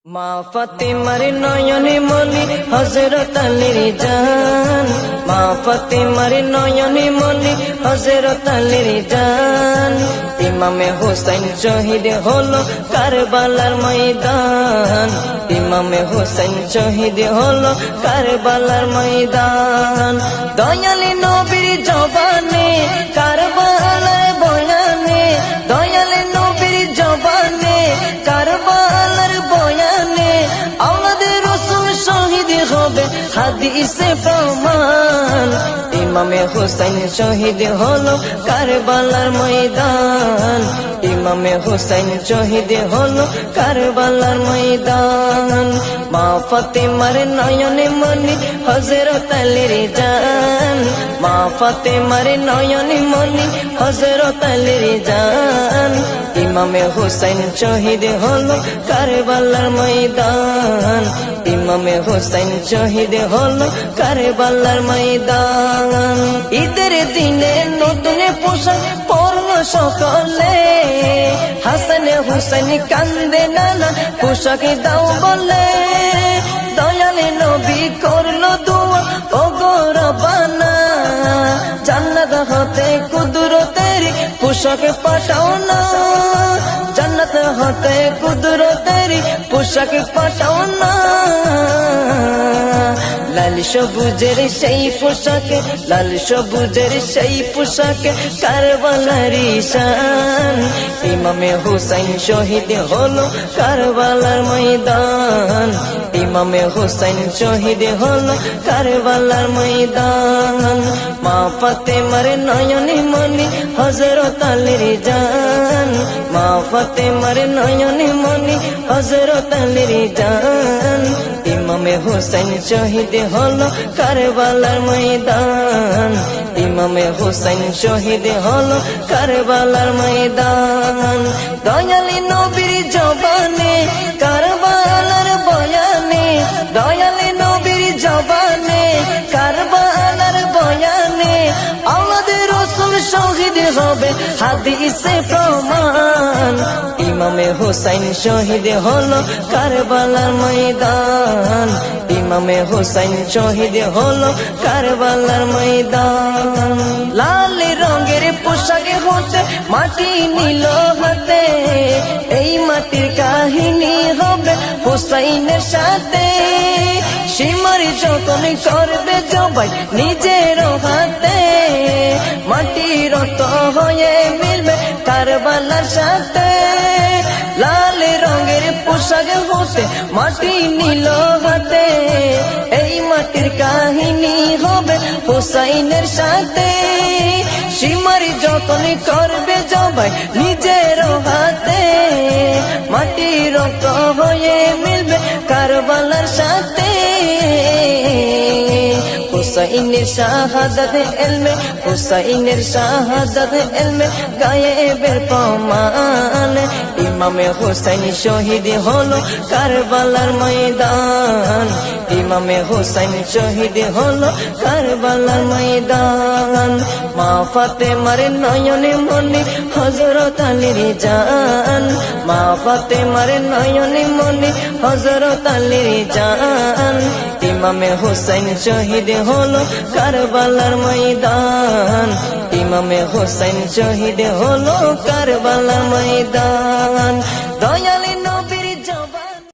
মা ফাতেমার নয়নে মনি হযরত আলীর জান, মা ফাতেমার নয়নে মনি হযরত আলীর জান। ইমামে হোসেন শহীদ হলো কারবালার ময়দান, ইমামে হোসেন শহীদ হলো কারবালার ময়দান। দয়ালে নবীর জবানে কারবালার বয়ানে, দয়ালে নবীর জবানে কারবালার বয়ানে আওলাদে রাসূল শহীদ হবে হাদিসে প্রমাণ। ইমামে হোসেন শহীদ হলো কারবালার ময়দান, ইমামে হোসেন শহীদ হলো কারবালার ময়দান। মা ফাতেমার নয়নে মনি হযরত আলীর জান, মা ফাতেমার নয়নে মনি হযরত আলীর জান। ইমামে হোসেন শহীদ হলো কারবালার ময়দান, ইমামে হোসেন শহীদ হলো কারবালার ময়দান। ঈদের দিনে নতুন পোশাক পরল সকলে, হাসান হুসেন কান্দে নানা পোশাক দাও বলে। দয়ালে নবী করলো দোয়া ও গো রব্বানা, জান্নাত হতে কুদরতের পোশাক পাঠাও না, জান্নাত হতে কুদরতের পোশাক পাঠাও না। লাল সবুজের সেই পোশাকে, লাল সবুজের সেই পোশাকে কারবালার শান। ইমামে হোসেন শহীদ হলো কারবালার ময়দান, ইমামে হোসেন শহীদ হলো কারবালার ময়দান। মা ফাতেমার নয়নে মনি হযরত আলীর জান, মা ফাতেমার নয়নে মনি হযরত আলীর জান। ইমামে হোসেন শহীদ হলো কারবালার ময়দান, ইমামে হোসেন শহীদ হলো কারবালার ময়দান। দয়ালি নবীর জবানে কারবালার বয়ানে, দয়ালি নবীর জবানে কারবালার বয়ানে আওলাদে রাসূল শহীদ হবে হাদিসে প্রমাণ। ইমামে হোসেন শহীদ হলো কারবালার ময়দান, ইমামে হোসেন শহীদ হলো কারবালার ময়দান। লাল রঙের পোশাকে হতে মাটি নিল হাতে, এই মাটির কাহিনী হবে হোসেনের সাথে। সীমার যখন করবে জবাই নিজের হাতে, মাটি রক্ত হয়ে মিলবে কারবালার সাথে। লাল রঙের পোশাক হতে মাটি নিল হাতে, এই মাটির কাহিনী হবে হোসেনের সাথে। সীমার যখন করবে জবাই নিজের হাতে, মাটি রক্ত হয়ে মিলবে কারবালার সাথে। হুসাইনের শাহাদাত ইলমে, হুসাইনের শাহাদাত ইলমে গায়েবের প্রমাণ। ইমামে হোসেন শহীদ হলো কারবালার ময়দান, ইমামে হোসেন শহীদ হলো কারবালার ময়দান। মা ফাতেমার নয়নে মনি হযরত আলীর জান, মা ফাতেমার নয়নে মনি হযরত আলীর জান। ইমামে হোসেন শহীদ হলো কারবালার ময়দান, ইমামে হোসেন শহীদ হলো কারবালার ময়দান। দয়াল